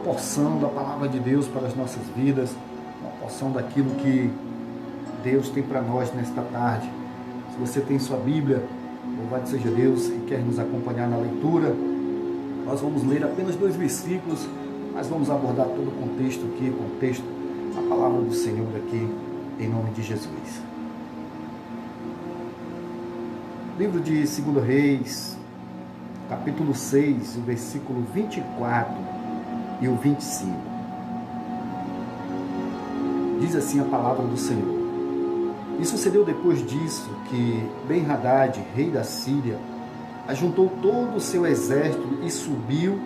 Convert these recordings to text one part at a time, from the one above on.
porção da palavra de Deus para as nossas vidas, uma porção daquilo que Deus tem para nós nesta tarde. Se você tem sua Bíblia, louvado seja Deus, e quer nos acompanhar na leitura, nós vamos ler apenas 2 versículos, mas vamos abordar todo o contexto aqui, a palavra do Senhor aqui, em nome de Jesus. Livro de 2 Reis, capítulo 6, o versículo 24 e o 25. Diz assim a palavra do Senhor. E sucedeu depois disso que Ben-Hadad, rei da Síria, ajuntou todo o seu exército e subiu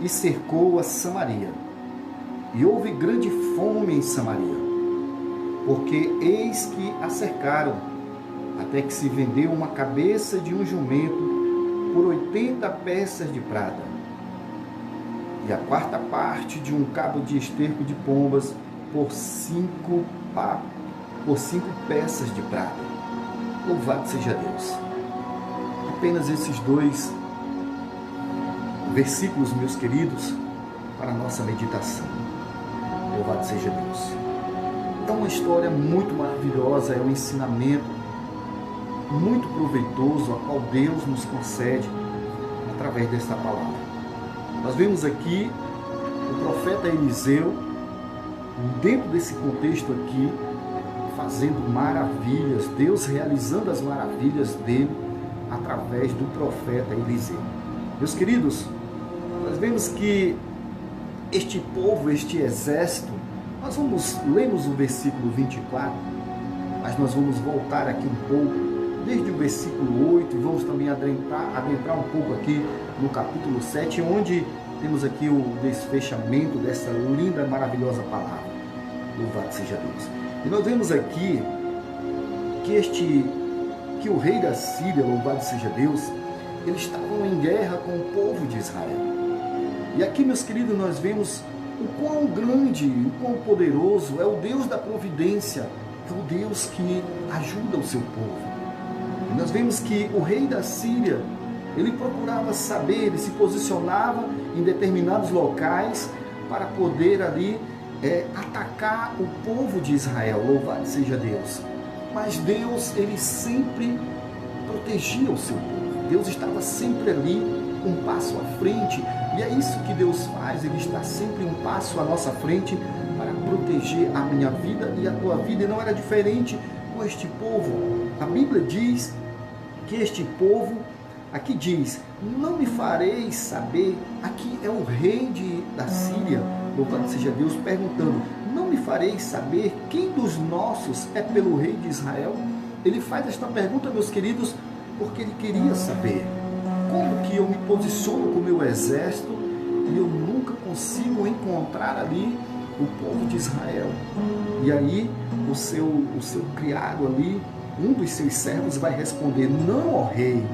e cercou a Samaria. E houve grande fome em Samaria, porque eis que a cercaram, até que se vendeu uma cabeça de um jumento por 80 peças de prata, e a 4ª parte de um cabo de esterco de pombas por 5 peças de prata. Louvado seja Deus. Apenas esses 2 versículos, meus queridos, para a nossa meditação. Louvado seja Deus. É uma história muito maravilhosa, é um ensinamento muito proveitoso, a qual Deus nos concede através desta palavra. Nós vemos aqui o profeta Eliseu, dentro desse contexto aqui, fazendo maravilhas, Deus realizando as maravilhas dele através do profeta Eliseu. Meus queridos, nós vemos que este povo, este exército, nós lemos o versículo 24, mas nós vamos voltar aqui um pouco, desde o versículo 8, e vamos também adentrar um pouco aqui no capítulo 7, onde temos aqui o desfechamento dessa linda, maravilhosa palavra. Louvado seja Deus. E nós vemos aqui que o rei da Síria, louvado seja Deus, eles estavam em guerra com o povo de Israel. E aqui, meus queridos, nós vemos o quão grande, o quão poderoso é o Deus da providência, é o Deus que ajuda o seu povo. E nós vemos que o rei da Síria, ele procurava saber, ele se posicionava em determinados locais para poder ali atacar o povo de Israel, louvado seja Deus. Mas Deus, ele sempre protegia o seu povo. Deus estava sempre ali, um passo à frente. E é isso que Deus faz, ele está sempre um passo à nossa frente para proteger a minha vida e a tua vida. E não era diferente com este povo. A Bíblia diz que este povo, aqui diz, não me fareis saber, aqui é o rei da Síria, louvado seja Deus, perguntando, não me fareis saber quem dos nossos é pelo rei de Israel? Ele faz esta pergunta, meus queridos, porque ele queria saber como que eu me posiciono com o meu exército e eu nunca consigo encontrar ali o povo de Israel. E aí o seu criado ali, um dos seus servos vai responder, não, ó rei,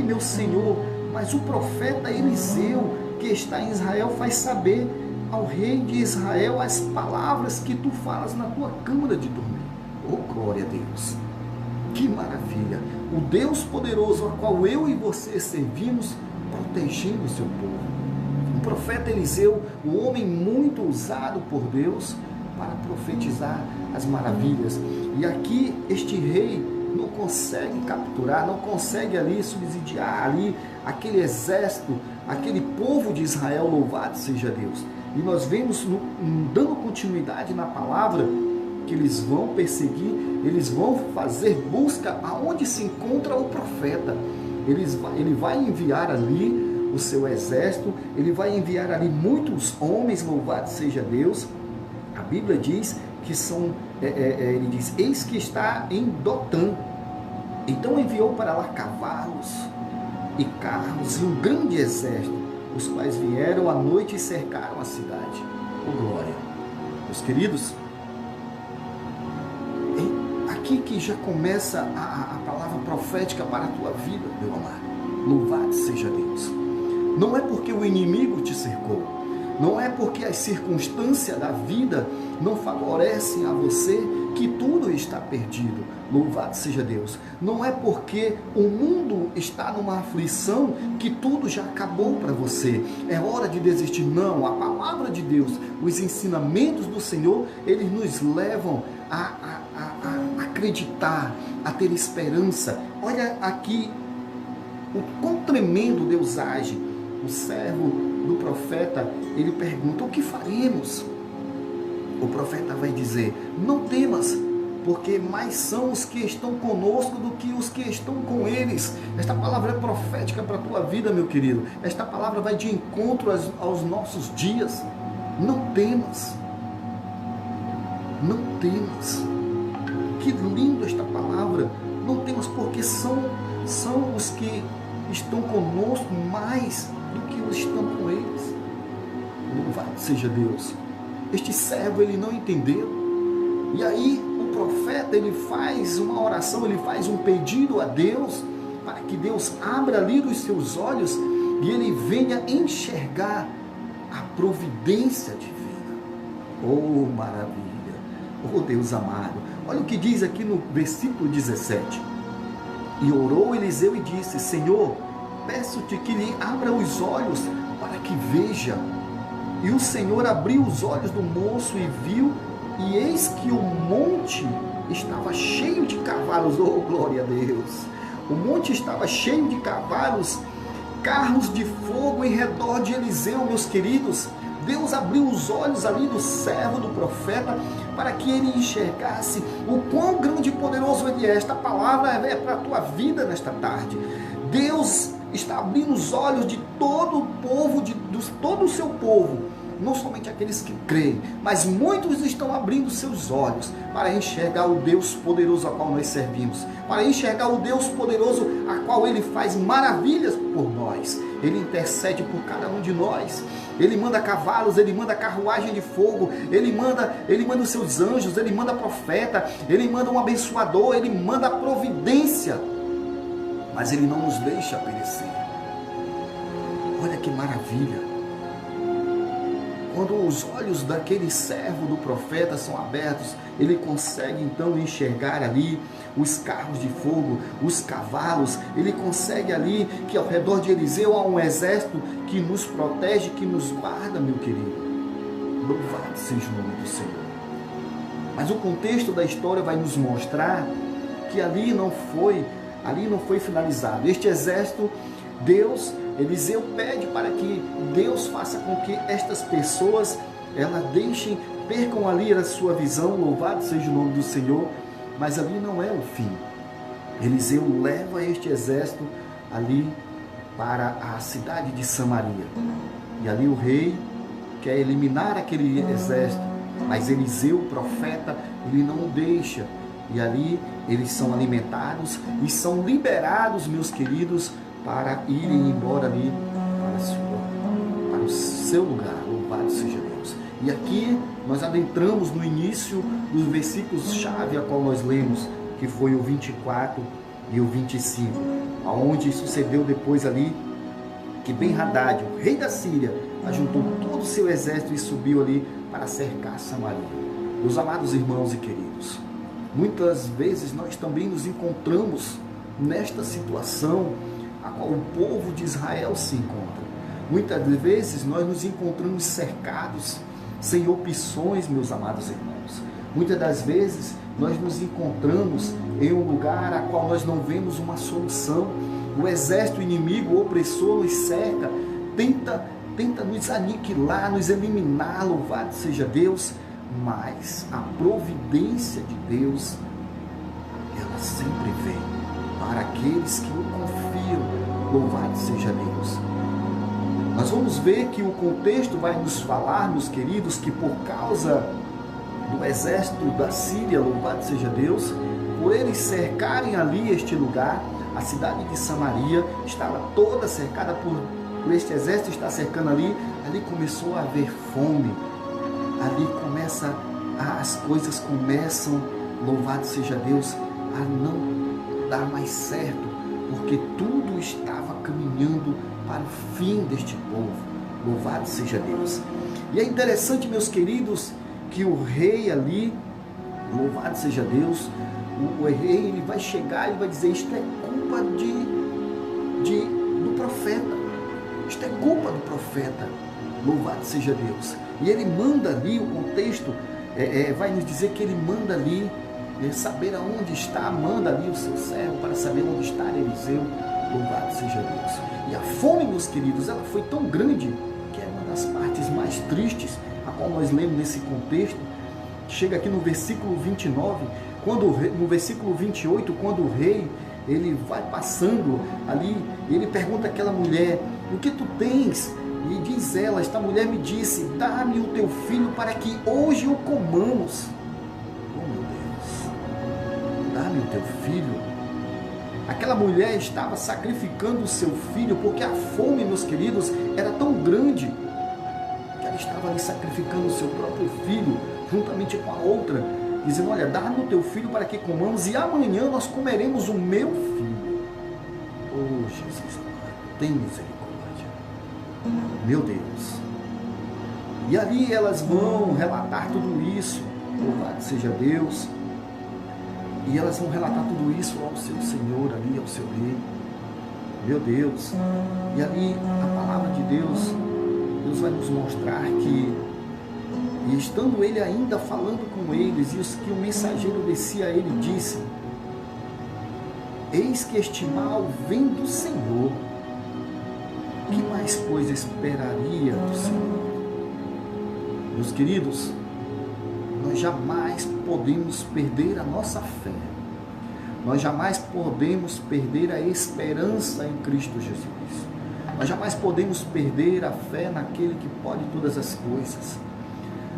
meu senhor, mas o profeta Eliseu, que está em Israel, faz saber ao rei de Israel as palavras que tu falas na tua câmara de dormir. Oh, glória a Deus! Que maravilha! O Deus poderoso, a qual eu e você servimos, protegendo o seu povo. O profeta Eliseu, um homem muito usado por Deus para profetizar as maravilhas. E aqui este rei não consegue capturar, não consegue ali subsidiar ali aquele exército, aquele povo de Israel, louvado seja Deus. E nós vemos, dando continuidade na palavra, que eles vão perseguir, eles vão fazer busca aonde se encontra o profeta. Ele vai enviar ali o seu exército, ele vai enviar ali muitos homens, louvado seja Deus. A Bíblia diz que ele diz, eis que está em Dotã. Então enviou para lá cavalos e carros e um grande exército, os quais vieram à noite e cercaram a cidade. Oh, glória! Meus queridos, aqui que já começa a palavra profética para a tua vida, meu amado. Louvado seja Deus. Não é porque o inimigo te cercou, não é porque as circunstâncias da vida não favorecem a você que tudo está perdido. Louvado seja Deus. Não é porque o mundo está numa aflição que tudo já acabou para você. É hora de desistir. Não, a palavra de Deus, os ensinamentos do Senhor, eles nos levam a acreditar, a ter esperança. Olha aqui o quão tremendo Deus age. O servo do profeta, ele pergunta: o que faremos? O profeta vai dizer: não temas, porque mais são os que estão conosco do que os que estão com eles. Esta palavra é profética para a tua vida, meu querido. Esta palavra vai de encontro aos nossos dias. Não temas. Não temas. Que lindo esta palavra. Não temas, porque são os que estão conosco mais do que os que estão com eles. Louvado seja Deus. Este servo, ele não entendeu. E aí o profeta, ele faz uma oração, ele faz um pedido a Deus, para que Deus abra ali os seus olhos e ele venha enxergar a providência divina. Oh, maravilha! Oh, Deus amado! Olha o que diz aqui no versículo 17. E orou Eliseu e disse: Senhor, peço-te que lhe abra os olhos para que veja. E o Senhor abriu os olhos do moço e viu, e eis que o monte estava cheio de cavalos. Oh, glória a Deus! O monte estava cheio de cavalos, carros de fogo em redor de Eliseu, meus queridos. Deus abriu os olhos ali do servo, do profeta, para que ele enxergasse o quão grande e poderoso ele é. Esta palavra é para a tua vida nesta tarde. Deus está abrindo os olhos de todo o povo, de todo o seu povo, não somente aqueles que creem, mas muitos estão abrindo seus olhos para enxergar o Deus poderoso a qual nós servimos, para enxergar o Deus poderoso a qual Ele faz maravilhas por nós. Ele intercede por cada um de nós. Ele manda cavalos, Ele manda carruagem de fogo, Ele manda os seus anjos, Ele manda profeta, Ele manda um abençoador, Ele manda a providência, mas Ele não nos deixa perecer. Olha que maravilha! Quando os olhos daquele servo do profeta são abertos, ele consegue então enxergar ali os carros de fogo, os cavalos. Ele consegue ali que ao redor de Eliseu há um exército que nos protege, que nos guarda, meu querido. Louvado seja o nome do Senhor. Mas o contexto da história vai nos mostrar que ali não foi finalizado. Este exército, Eliseu pede para que Deus faça com que estas pessoas, percam ali a sua visão. Louvado seja o nome do Senhor. Mas ali não é o fim. Eliseu leva este exército ali para a cidade de Samaria. E ali o rei quer eliminar aquele exército, mas Eliseu, o profeta, ele não deixa. E ali eles são alimentados e são liberados, meus queridos, para irem embora ali para o seu lugar. Louvado seja Deus. E aqui nós adentramos no início dos versículos-chave a qual nós lemos, que foi o 24 e o 25, aonde sucedeu depois ali que Ben-Hadad, o rei da Síria, ajuntou todo o seu exército e subiu ali para cercar Samaria. Meus amados irmãos e queridos, muitas vezes nós também nos encontramos nesta situação a qual o povo de Israel se encontra. Muitas vezes nós nos encontramos cercados, sem opções, meus amados irmãos. Muitas das vezes nós nos encontramos em um lugar a qual nós não vemos uma solução. O exército inimigo, o opressor, nos cerca, tenta nos aniquilar, nos eliminar. Louvado seja Deus. Mas a providência de Deus, ela sempre vem para aqueles que o confiam. Louvado seja Deus. Nós vamos ver que o contexto vai nos falar, meus queridos, que por causa do exército da Síria, louvado seja Deus, por eles cercarem ali este lugar, a cidade de Samaria estava toda cercada por este exército, está cercando ali começou a haver fome, as coisas começam, louvado seja Deus, a não dar mais certo, porque tudo estava caminhando para o fim deste povo. Louvado seja Deus. E é interessante, meus queridos, que o rei ali, Louvado seja Deus. O rei, ele vai chegar e vai dizer: isto é culpa do profeta. Isto é culpa do profeta. Louvado seja Deus. E ele manda ali, o contexto vai nos dizer que ele manda ali saber aonde está, manda ali o seu servo para saber onde está Eliseu. Louvado seja Deus. E a fome, meus queridos, ela foi tão grande, que é uma das partes mais tristes, a qual nós lemos nesse contexto. Chega aqui no versículo 29, no versículo 28, quando o rei, ele vai passando ali, ele pergunta àquela mulher: o que tu tens? E diz ela, esta mulher me disse: dá-me o teu filho para que hoje o comamos. Oh meu Deus, dá-me o teu filho. Aquela mulher estava sacrificando o seu filho, porque a fome, meus queridos, era tão grande, que ela estava ali sacrificando o seu próprio filho, juntamente com a outra, dizendo: olha, dá-me o teu filho para que comamos, e amanhã nós comeremos o meu filho. Oh Jesus, tem misericórdia. Meu Deus. E ali elas vão relatar tudo isso. Louvado seja Deus. E elas vão relatar tudo isso ao seu Senhor ali, ao seu rei. Meu Deus. E ali a palavra de Deus vai nos mostrar que, e estando ele ainda falando com eles, e que o mensageiro descia a ele, disse: eis que este mal vem do Senhor. Que mais coisa esperaria do Senhor? Meus queridos, nós jamais podemos perder a nossa fé. Nós jamais podemos perder a esperança em Cristo Jesus. Nós jamais podemos perder a fé naquele que pode todas as coisas.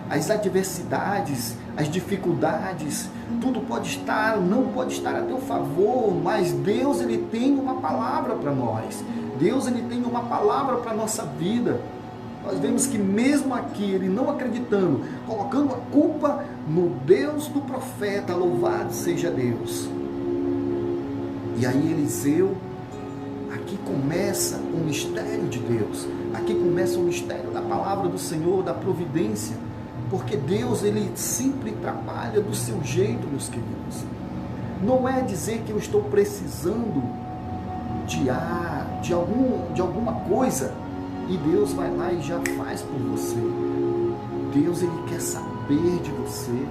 As adversidades, as dificuldades, tudo pode estar, não pode estar a teu favor, mas Deus, ele tem uma palavra para nós. Deus, ele tem uma palavra para a nossa vida. Nós vemos que mesmo aqui, ele não acreditando, colocando a culpa no Deus do profeta, louvado seja Deus. E aí Eliseu, aqui começa o mistério de Deus, aqui começa o mistério da palavra do Senhor, da providência, porque Deus, ele sempre trabalha do seu jeito, meus queridos. Não é dizer que eu estou precisando de alguma coisa e Deus vai lá e já faz por você. Deus, ele quer saber de você.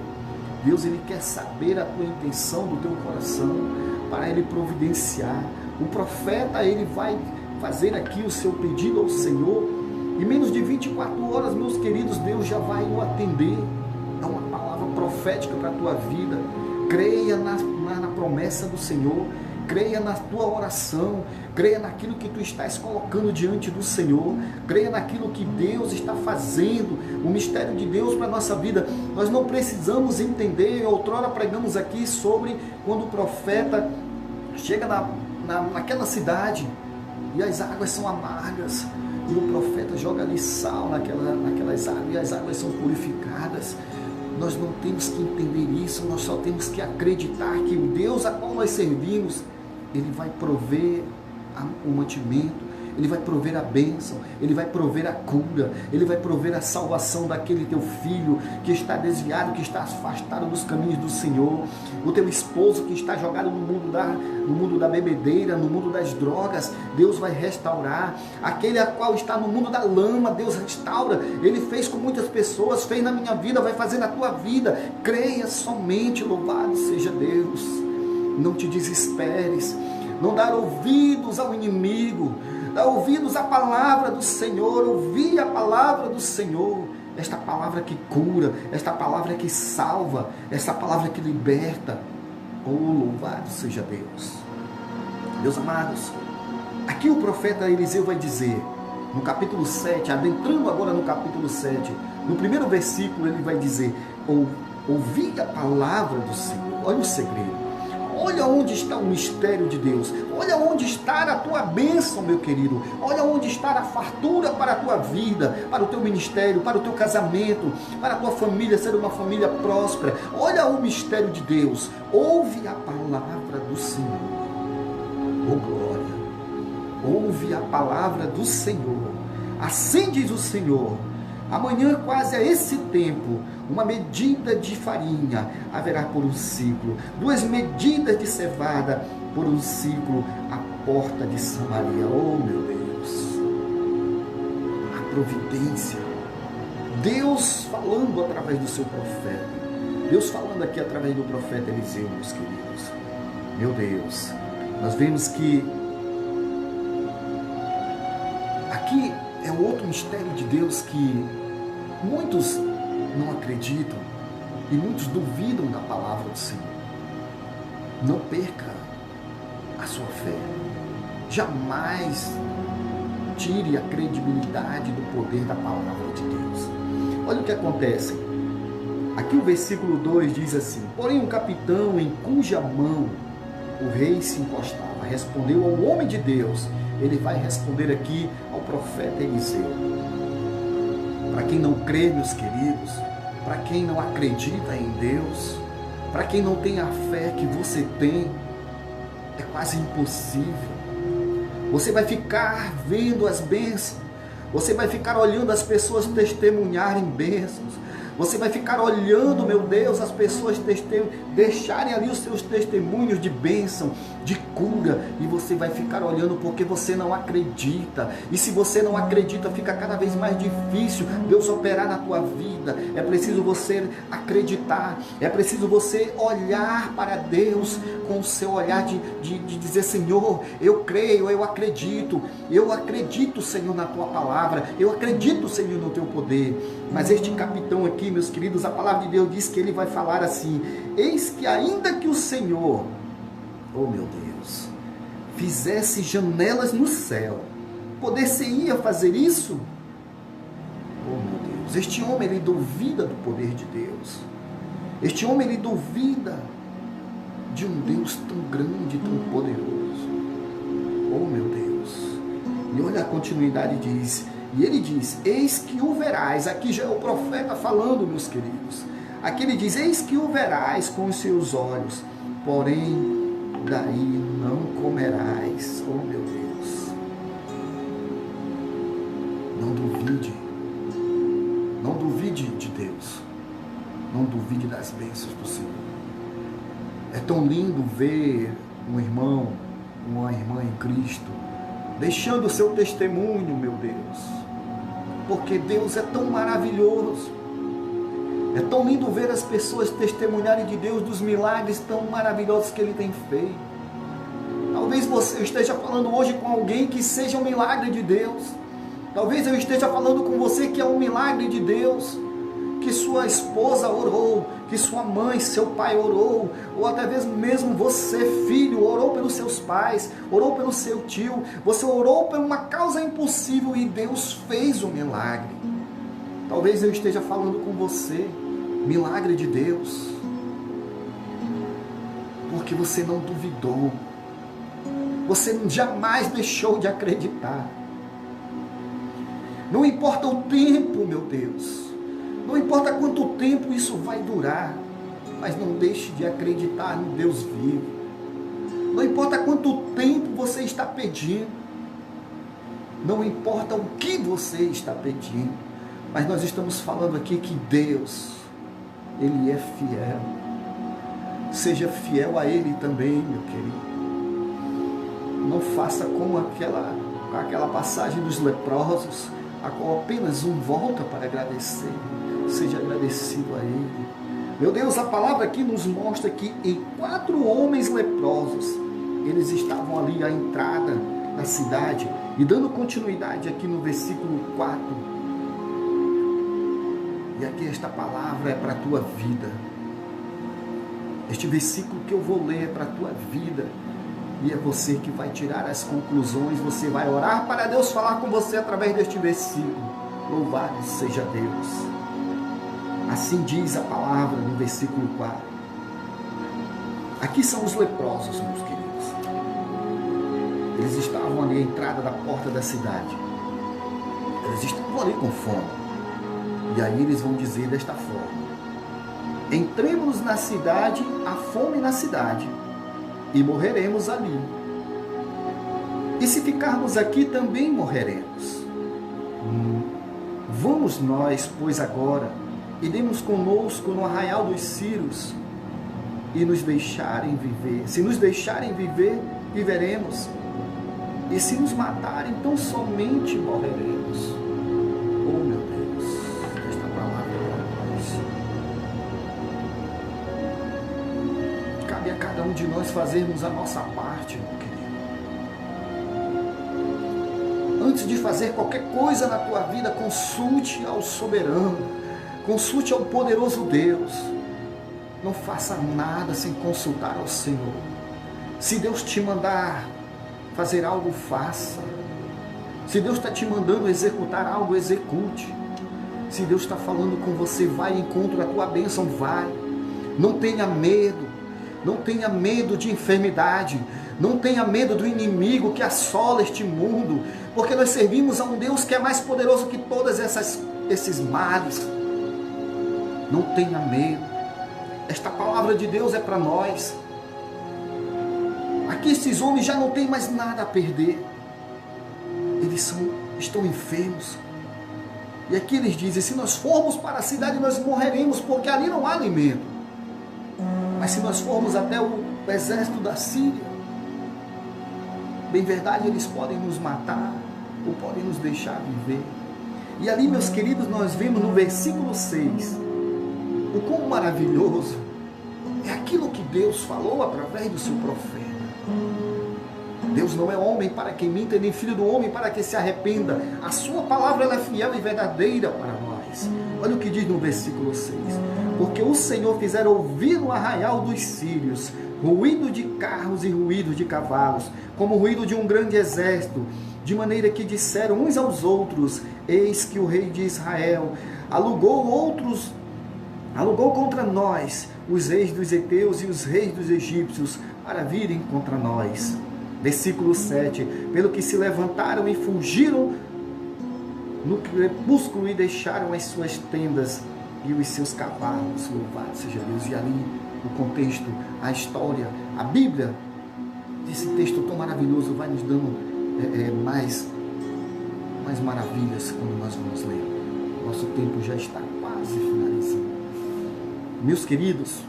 Deus, ele quer saber a tua intenção do teu coração para ele providenciar. O profeta, ele vai fazer aqui o seu pedido ao Senhor. Em menos de 24 horas, meus queridos, Deus já vai o atender. É uma palavra profética para a tua vida. Creia na promessa do Senhor. Creia na tua oração, creia naquilo que tu estás colocando diante do Senhor, creia naquilo que Deus está fazendo, o mistério de Deus para a nossa vida. Nós não precisamos entender, outrora pregamos aqui sobre quando o profeta chega naquela cidade e as águas são amargas, e o profeta joga ali sal naquelas águas, e as águas são purificadas. Nós não temos que entender isso, nós só temos que acreditar que o Deus a qual nós servimos, ele vai prover o mantimento, ele vai prover a bênção, ele vai prover a cura, ele vai prover a salvação daquele teu filho que está desviado, que está afastado dos caminhos do Senhor, o teu esposo que está jogado no mundo da bebedeira, no mundo das drogas. Deus vai restaurar. Aquele a qual está no mundo da lama, Deus restaura. Ele fez com muitas pessoas, fez na minha vida, vai fazer na tua vida. Creia somente, louvado seja Deus. Não te desesperes, não dar ouvidos ao inimigo, dar ouvidos à palavra do Senhor, ouvir a palavra do Senhor, esta palavra que cura, esta palavra que salva, esta palavra que liberta. Oh, louvado seja Deus. Meus amados, aqui o profeta Eliseu vai dizer, no capítulo 7, adentrando agora no capítulo 7, no primeiro versículo ele vai dizer: ouvi a palavra do Senhor. Olha o segredo. Olha onde está o mistério de Deus. Olha onde está a tua bênção, meu querido. Olha onde está a fartura para a tua vida, para o teu ministério, para o teu casamento, para a tua família ser uma família próspera. Olha o mistério de Deus. Ouve a palavra do Senhor. Oh glória! Ouve a palavra do Senhor. Assim diz o Senhor: Amanhã, quase a esse tempo, uma medida de farinha haverá por um ciclo, 2 medidas de cevada por um ciclo, à porta de Samaria. Oh, meu Deus! A providência. Deus falando através do seu profeta. Deus falando aqui através do profeta Eliseu, meus queridos. Meu Deus, nós vemos que aqui é outro mistério de Deus que muitos não acreditam e muitos duvidam da palavra do Senhor. Não perca a sua fé. Jamais tire a credibilidade do poder da palavra de Deus. Olha o que acontece. Aqui o versículo 2 diz assim: porém um capitão em cuja mão o rei se encostava respondeu ao homem de Deus. Ele vai responder aqui ao profeta Eliseu. Para quem não crê, meus queridos, para quem não acredita em Deus, para quem não tem a fé que você tem, é quase impossível. Você vai ficar vendo as bênçãos, você vai ficar olhando as pessoas testemunharem bênçãos, você vai ficar olhando, meu Deus, as pessoas deixarem ali os seus testemunhos de bênção, de cura, e você vai ficar olhando porque você não acredita. E se você não acredita, fica cada vez mais difícil Deus operar na tua vida. É preciso você acreditar, é preciso você olhar para Deus com o seu olhar de dizer: Senhor, eu creio, eu acredito, Senhor, na tua palavra, eu acredito, Senhor, no teu poder. Mas este capitão aqui, meus queridos, a palavra de Deus diz que ele vai falar assim: eis que ainda que o Senhor, oh meu Deus, fizesse janelas no céu, poder-se-ia fazer isso? Oh meu Deus, este homem, ele duvida do poder de Deus. Este homem, ele duvida de um Deus tão grande, tão poderoso. Oh meu Deus. E olha a continuidade, diz: e ele diz: eis que o verás. Aqui já é o profeta falando, meus queridos. Aqui ele diz: eis que o verás com os seus olhos, porém daí não comerás. Oh meu Deus. Não duvide. Não duvide de Deus. Não duvide das bênçãos do Senhor. É tão lindo ver um irmão, uma irmã em Cristo, deixando o seu testemunho, meu Deus, porque Deus é tão maravilhoso. É tão lindo ver as pessoas testemunharem de Deus, dos milagres tão maravilhosos que Ele tem feito. Talvez você esteja falando hoje com alguém que seja um milagre de Deus. Talvez eu esteja falando com você que é um milagre de Deus, que sua esposa orou, que sua mãe, seu pai orou, ou até mesmo você, filho, orou pelos seus pais, orou pelo seu tio, você orou por uma causa impossível e Deus fez o milagre. Talvez eu esteja falando com você, milagre de Deus, porque você não duvidou, você jamais deixou de acreditar. Não importa o tempo, meu Deus, não importa quanto tempo isso vai durar, mas não deixe de acreditar no Deus vivo. Não importa quanto tempo você está pedindo, não importa o que você está pedindo, mas nós estamos falando aqui que Deus, Ele é fiel. Seja fiel a Ele também, meu querido. Não faça como aquela passagem dos leprosos, a qual apenas um volta para agradecer. Seja agradecido a Ele. Meu Deus, a palavra aqui nos mostra que em 4 homens leprosos, eles estavam ali à entrada da cidade. E dando continuidade aqui no versículo 4. E aqui esta palavra é para a tua vida. Este versículo que eu vou ler é para a tua vida. E é você que vai tirar as conclusões. Você vai orar para Deus falar com você através deste versículo. Louvado seja Deus. Assim diz a palavra no versículo 4. Aqui são os leprosos, meus queridos. Eles estavam ali à entrada da porta da cidade. Eles estavam ali com fome. E aí eles vão dizer desta forma: entremos na cidade, há fome na cidade, e morreremos ali. E se ficarmos aqui, também morreremos. Vamos nós, pois, agora, iremos conosco no arraial dos círios e nos deixarem viver. Se nos deixarem viver, viveremos. E se nos matarem, então somente morreremos. Oh, meu Deus, esta palavra é para nós. Cabe a cada um de nós fazermos a nossa parte, meu querido. Antes de fazer qualquer coisa na tua vida, consulte ao soberano, consulte ao poderoso Deus. Não faça nada sem consultar ao Senhor. Se Deus te mandar fazer algo, faça. Se Deus está te mandando executar algo, execute. Se Deus está falando com você, vai em encontro à tua bênção, vai. Não tenha medo. Não tenha medo de enfermidade. Não tenha medo do inimigo que assola este mundo. Porque nós servimos a um Deus que é mais poderoso que todos esses males. Não tenha medo. Esta palavra de Deus é para nós. Aqui esses homens já não têm mais nada a perder. Eles estão enfermos. E aqui eles dizem, se nós formos para a cidade, nós morreremos, porque ali não há alimento. Mas se nós formos até o exército da Síria, bem verdade, eles podem nos matar, ou podem nos deixar viver. E ali, meus queridos, nós vemos no versículo 6, o quão maravilhoso é aquilo que Deus falou através do seu profeta. Deus não é homem para que minta, nem filho do homem para que se arrependa. A sua palavra ela é fiel e verdadeira para nós. Olha o que diz no versículo 6. Porque o Senhor fizera ouvir no arraial dos sírios ruído de carros e ruído de cavalos, como o ruído de um grande exército, de maneira que disseram uns aos outros, eis que o rei de Israel alugou contra nós os reis dos heteus e os reis dos egípcios para virem contra nós. Versículo 7, pelo que se levantaram e fugiram no crepúsculo e deixaram as suas tendas e os seus cavalos. Louvado seja Deus. E ali o contexto, a história, a Bíblia, esse texto tão maravilhoso vai nos dando mais maravilhas quando nós vamos ler. Nosso tempo já está quase finalizando. Meus queridos,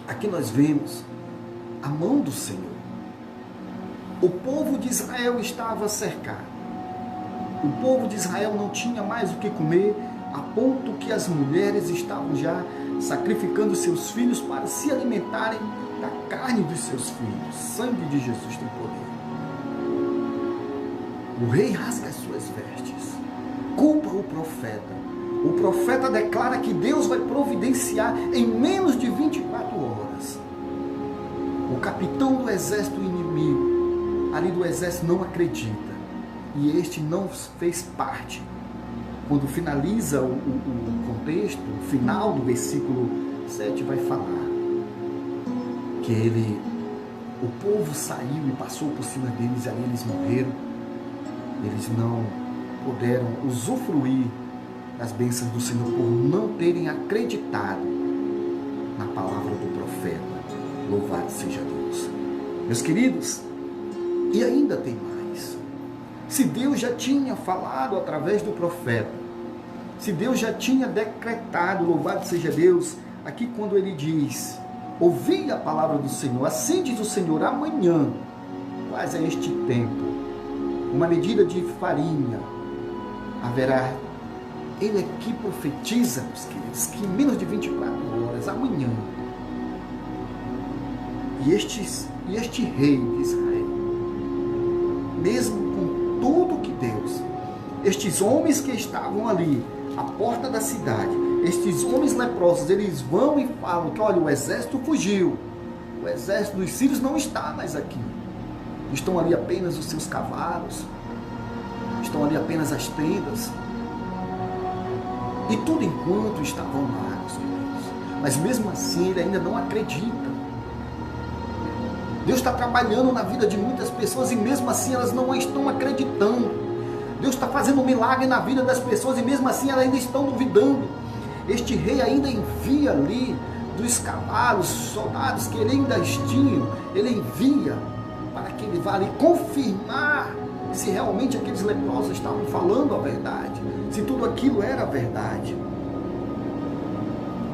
aqui nós vemos a mão do Senhor. O povo de Israel estava cercado. O povo de Israel não tinha mais o que comer, a ponto que as mulheres estavam já sacrificando seus filhos para se alimentarem da carne dos seus filhos. O sangue de Jesus tem poder. O rei rasga as suas vestes, culpa o profeta. O profeta declara que Deus vai providenciar em menos de 24 horas. O capitão do exército inimigo, ali do exército, não acredita. E este não fez parte. Quando finaliza o contexto, o final do versículo 7 vai falar que o povo saiu e passou por cima deles, e ali eles morreram. Eles não puderam usufruir das bênçãos do Senhor por não terem acreditado na palavra do profeta. Louvado seja Deus. Meus queridos, e ainda tem mais. Se Deus já tinha falado através do profeta, se Deus já tinha decretado, louvado seja Deus, aqui quando ele diz, ouvi a palavra do Senhor, assim diz o Senhor, amanhã, quase a este tempo, uma medida de farinha haverá. Ele aqui profetiza, meus queridos, que em menos de 24 horas, amanhã, e este rei de Israel, mesmo com tudo que Deus, estes homens que estavam ali, à porta da cidade, estes homens leprosos, eles vão e falam que, olha, o exército fugiu, o exército dos sírios não está mais aqui, estão ali apenas os seus cavalos, estão ali apenas as tendas, e tudo enquanto estavam lá, meus queridos. Mas mesmo assim ele ainda não acredita. Deus está trabalhando na vida de muitas pessoas e mesmo assim elas não estão acreditando. Deus está fazendo um milagre na vida das pessoas e mesmo assim elas ainda estão duvidando. Este rei ainda envia ali dos cavalos, soldados que ele ainda tinha, ele envia para que ele vá ali confirmar se realmente aqueles leprosos estavam falando a verdade, se tudo aquilo era verdade.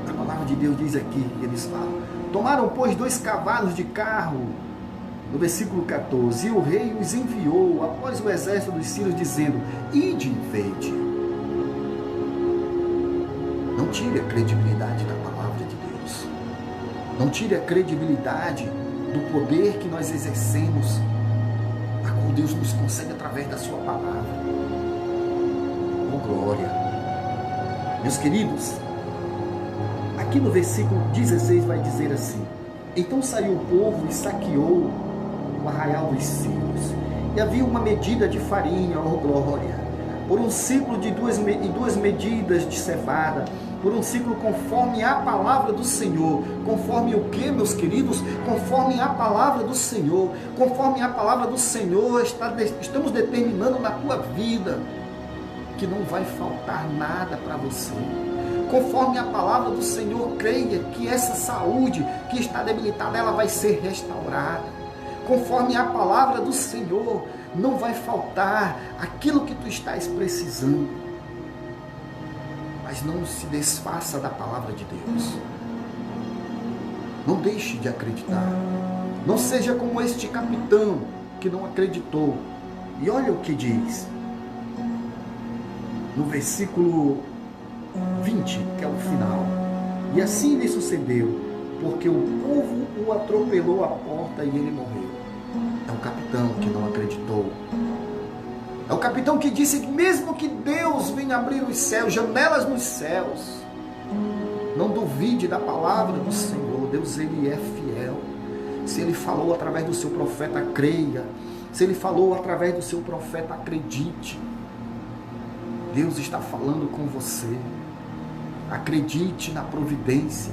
A palavra de Deus diz aqui, eles falam, tomaram, pois, 2 cavalos de carro, no versículo 14, e o rei os enviou após o exército dos sírios, dizendo, ide e vede. Não tire a credibilidade da palavra de Deus. Não tire a credibilidade do poder que nós exercemos, a qual Deus nos concede através da sua palavra. Oh, glória! Meus queridos, aqui no versículo 16 vai dizer assim, então saiu o povo e saqueou o arraial dos sírios, e havia uma medida de farinha, oh glória, por um ciclo de duas medidas de cevada, por um ciclo conforme a palavra do Senhor. Conforme o que, meus queridos? Conforme a palavra do Senhor. Conforme a palavra do Senhor, estamos determinando na tua vida que não vai faltar nada para você. Conforme a palavra do Senhor, creia que essa saúde que está debilitada, ela vai ser restaurada. Conforme a palavra do Senhor, não vai faltar aquilo que tu estás precisando. Mas não se desfaça da palavra de Deus. Não deixe de acreditar. Não seja como este capitão que não acreditou. E olha o que diz no versículo 20, que é o final. E assim lhe sucedeu, porque o povo o atropelou à porta e ele morreu. É o capitão que não acreditou. É o capitão que disse que mesmo que Deus venha abrir os céus, janelas nos céus, não duvide da palavra do Senhor. Deus, Ele é fiel. Se Ele falou através do seu profeta, creia. Se Ele falou através do seu profeta, acredite. Deus está falando com você. Acredite na providência.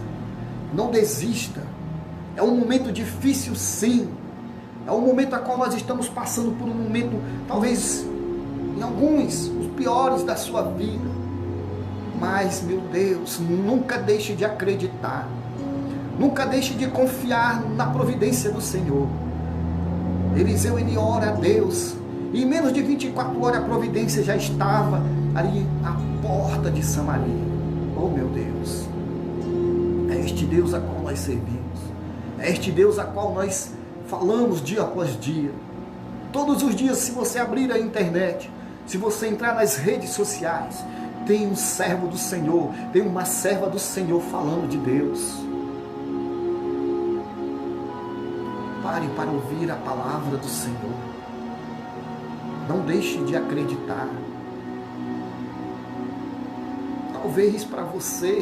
Não desista. É um momento difícil, sim. É um momento a qual nós estamos passando por um momento, talvez em alguns, os piores da sua vida. Mas, meu Deus, nunca deixe de acreditar. Nunca deixe de confiar na providência do Senhor. Eliseu, ele ora a Deus. E em menos de 24 horas a providência já estava ali à porta de Samaria. Oh, meu Deus. É este Deus a qual nós servimos. É este Deus a qual nós falamos dia após dia. Todos os dias, se você abrir a internet, se você entrar nas redes sociais, tem um servo do Senhor, tem uma serva do Senhor falando de Deus. Pare para ouvir a palavra do Senhor. Não deixe de acreditar. Talvez para você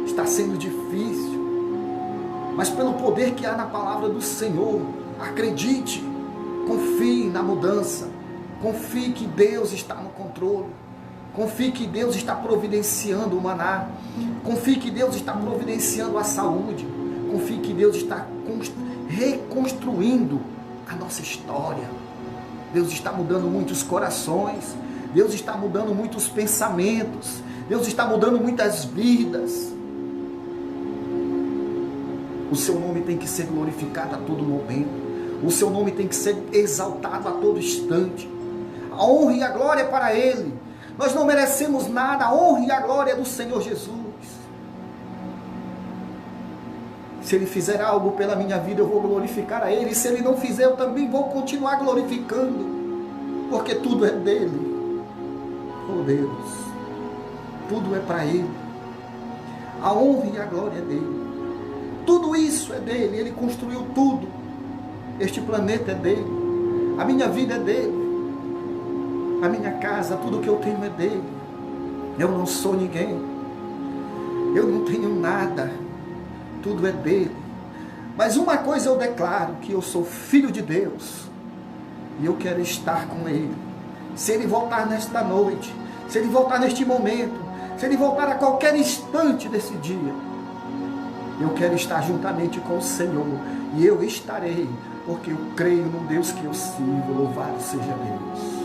está sendo difícil, mas pelo poder que há na palavra do Senhor, acredite, confie na mudança. Confie que Deus está no controle. Confie que Deus está providenciando o maná. Confie que Deus está providenciando a saúde. Confie que Deus está reconstruindo a nossa história. Deus está mudando muitos corações. Deus está mudando muitos pensamentos. Deus está mudando muitas vidas. O seu nome tem que ser glorificado a todo momento. O seu nome tem que ser exaltado a todo instante. A honra e a glória é para Ele. Nós não merecemos nada. A honra e a glória é do Senhor Jesus. Se Ele fizer algo pela minha vida, eu vou glorificar a Ele. E se Ele não fizer, eu também vou continuar glorificando. Porque tudo é dEle. Oh Deus, tudo é para Ele. A honra e a glória é dEle. Tudo isso é dEle. Ele construiu tudo. Este planeta é dEle. A minha vida é dEle. A minha casa, tudo que eu tenho é dEle. Eu não sou ninguém. Eu não tenho nada. Tudo é dEle. Mas uma coisa eu declaro, que eu sou filho de Deus. E eu quero estar com Ele. Se Ele voltar nesta noite, se Ele voltar neste momento, se Ele voltar a qualquer instante desse dia, eu quero estar juntamente com o Senhor. E eu estarei, porque eu creio no Deus que eu sirvo. Louvado seja Deus.